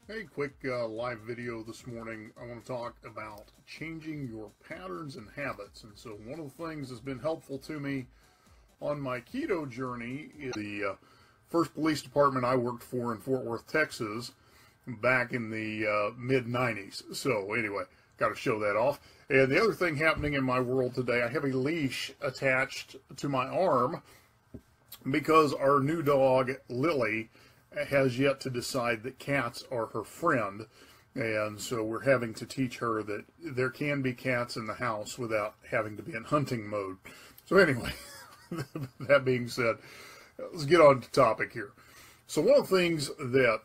Hey, quick live video this morning. I want to talk about changing your patterns and habits. And so one of the things that's been helpful to me on my keto journey is the first police department I worked for in Fort Worth, Texas, back in the mid-90s. So anyway, got to show that off. And the other thing happening in my world today, I have a leash attached to my arm because our new dog, Lily, has yet to decide that cats are her friend, and so we're having to teach her that there can be cats in the house without having to be in hunting mode. So anyway, that being said, let's get on to topic here. So one of the things that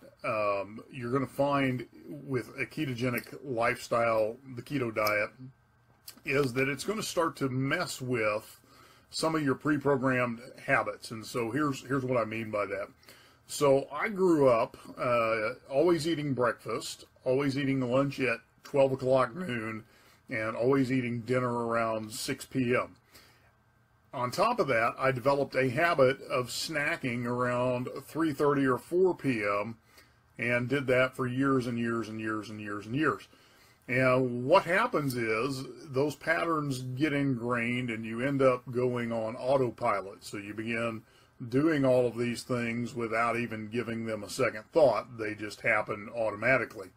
you're going to find with a ketogenic lifestyle, the keto diet, is that it's going to start to mess with some of your pre-programmed habits. And so here's what I mean by that. So I grew up always eating breakfast, always eating lunch at 12 o'clock noon, and always eating dinner around 6 p.m. On top of that, I developed a habit of snacking around 3:30 or 4 p.m. and did that for years and years and years and years and years. And what happens is those patterns get ingrained and you end up going on autopilot. So you begin doing all of these things without even giving them a second thought. They just happen automatically.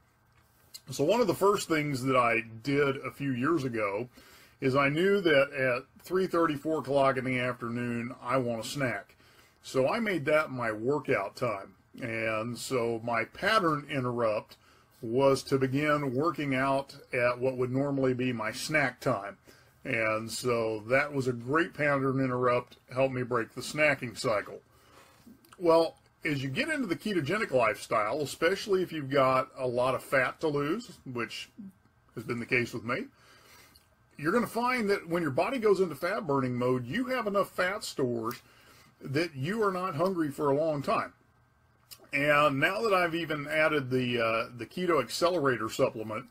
So one of the first things that I did a few years ago is I knew that at 3:30, 4 o'clock in the afternoon, I want a snack. So I made that my workout time. And so my pattern interrupt was to begin working out at what would normally be my snack time. And so that was a great pattern interrupt, helped me break the snacking cycle. Well, as you get into the ketogenic lifestyle, especially if you've got a lot of fat to lose, which has been the case with me, you're going to find that when your body goes into fat burning mode, you have enough fat stores that you are not hungry for a long time. And now that I've even added the Keto Accelerator supplement,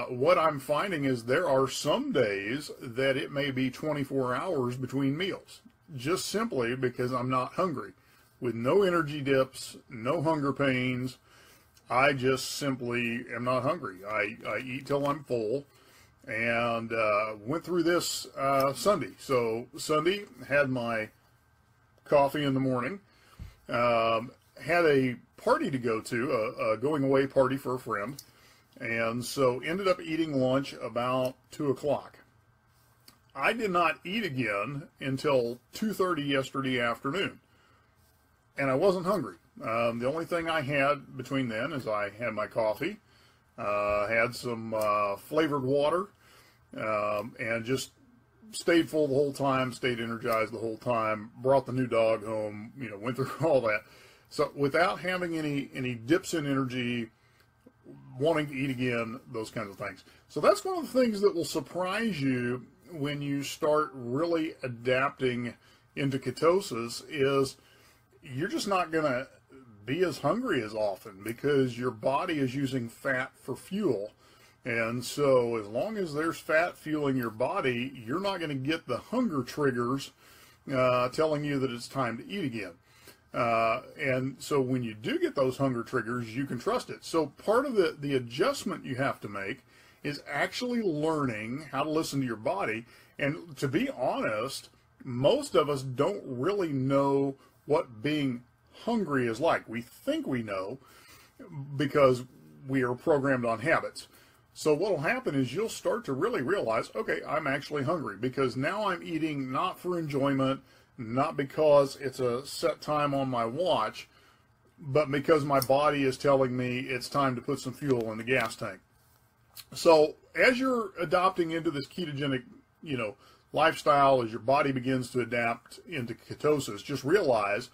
what I'm finding is there are some days that it may be 24 hours between meals, just simply because I'm not hungry. With no energy dips, no hunger pains, I just simply am not hungry. I eat till I'm full, and went through this Sunday. So Sunday, had my coffee in the morning, had a party to go to, a going away party for a friend. And so ended up eating lunch about 2 o'clock. I did not eat again until 2:30 yesterday afternoon. And I wasn't hungry. The only thing I had between then is I had my coffee, had some flavored water, and just stayed full the whole time, stayed energized the whole time, brought the new dog home, went through all that. So without having any dips in energy, wanting to eat again, those kinds of things. So that's one of the things that will surprise you when you start really adapting into ketosis, is you're just not going to be as hungry as often because your body is using fat for fuel. And so as long as there's fat fueling your body, you're not going to get the hunger triggers telling you that it's time to eat again. And so when you do get those hunger triggers, you can trust it. So part of the adjustment you have to make is actually learning how to listen to your body. And to be honest, most of us don't really know what being hungry is like. We think we know because we are programmed on habits. So what will happen is you'll start to really realize, okay, I'm actually hungry because now I'm eating not for enjoyment, not because it's a set time on my watch, but because my body is telling me it's time to put some fuel in the gas tank. So as you're adopting into this ketogenic, lifestyle, as your body begins to adapt into ketosis, just realize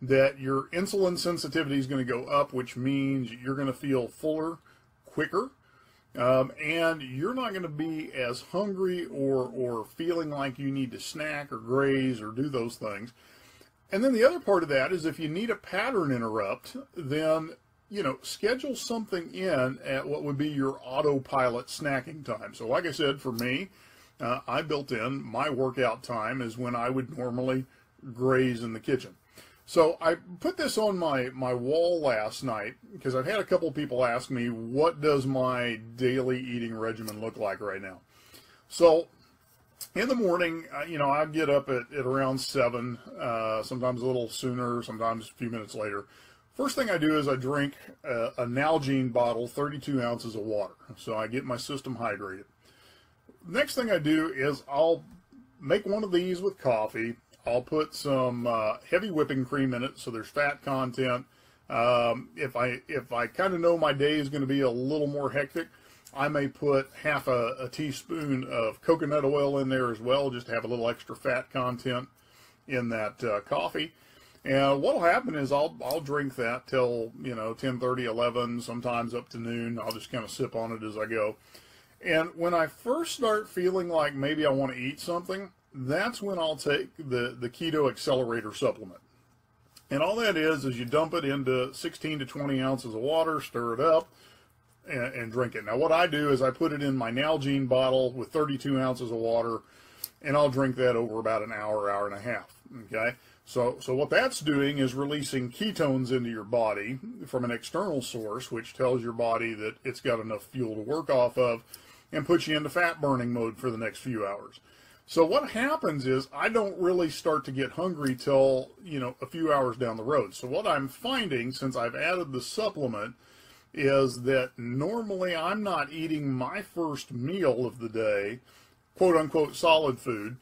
that your insulin sensitivity is going to go up, which means you're going to feel fuller, quicker. And you're not going to be as hungry or feeling like you need to snack or graze or do those things. And then the other part of that is if you need a pattern interrupt, then, schedule something in at what would be your autopilot snacking time. So like I said, for me, I built in my workout time is when I would normally graze in the kitchen. So I put this on my wall last night because I've had a couple of people ask me, what does my daily eating regimen look like right now? So in the morning, I get up at around 7, sometimes a little sooner, sometimes a few minutes later. First thing I do is I drink a Nalgene bottle, 32 ounces of water. So I get my system hydrated. Next thing I do is I'll make one of these with coffee. I'll put some heavy whipping cream in it, so there's fat content. If I kind of know my day is going to be a little more hectic, I may put half a teaspoon of coconut oil in there as well, just to have a little extra fat content in that coffee. And what'll happen is I'll drink that till 10:30, 11, sometimes up to noon. I'll just kind of sip on it as I go. And when I first start feeling like maybe I want to eat something, that's when I'll take the Keto Accelerator supplement. And all that is you dump it into 16 to 20 ounces of water, stir it up, and drink it. Now what I do is I put it in my Nalgene bottle with 32 ounces of water, and I'll drink that over about an hour, hour and a half. Okay? So what that's doing is releasing ketones into your body from an external source, which tells your body that it's got enough fuel to work off of, and puts you into fat burning mode for the next few hours. So what happens is I don't really start to get hungry till, a few hours down the road. So what I'm finding since I've added the supplement is that normally I'm not eating my first meal of the day, quote unquote solid food,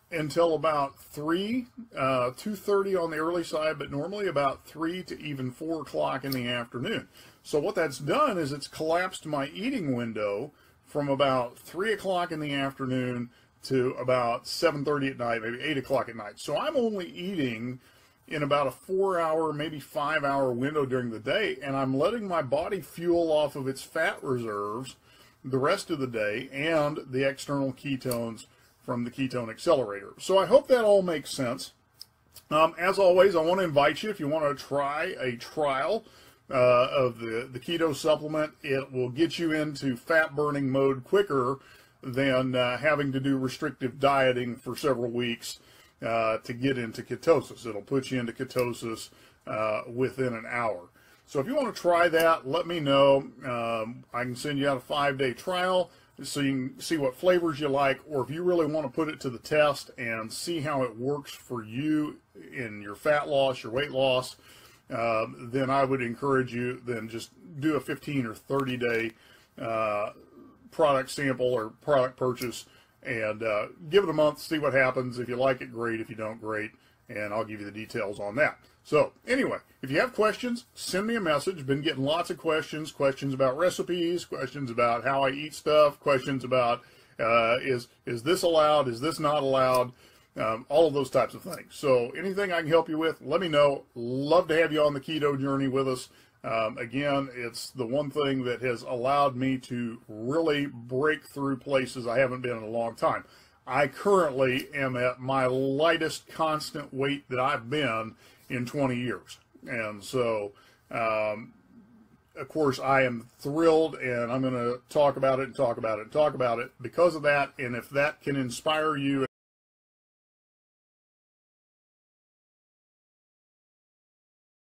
until about 3, 2:30 on the early side, but normally about 3 to even 4 o'clock in the afternoon. So what that's done is it's collapsed my eating window from about 3 o'clock in the afternoon to about 7:30 at night, maybe 8 o'clock at night. So I'm only eating in about a 4-hour, maybe 5-hour window during the day, and I'm letting my body fuel off of its fat reserves the rest of the day and the external ketones from the Ketone Accelerator. So I hope that all makes sense. As always, I want to invite you, if you want to try a trial of the keto supplement, it will get you into fat burning mode quicker than having to do restrictive dieting for several weeks to get into ketosis. It'll put you into ketosis within an hour. So if you want to try that, let me know. I can send you out a 5-day trial so you can see what flavors you like, or if you really want to put it to the test and see how it works for you in your fat loss, your weight loss, then I would encourage you then just do a 15 or 30-day product sample or product purchase and give it a month, see what happens. If you like it, great. If you don't, great. And I'll give you the details on that. So anyway, if you have questions, send me a message. Been getting lots of questions about recipes, questions about how I eat stuff, questions about is this allowed, is this not allowed, all of those types of things. So anything I can help you with, let me know. Love to have you on the keto journey with us. Again, it's the one thing that has allowed me to really break through places I haven't been in a long time. I currently am at my lightest constant weight that I've been in 20 years. And so, of course, I am thrilled, and I'm going to talk about it and talk about it and talk about it because of that. And if that can inspire you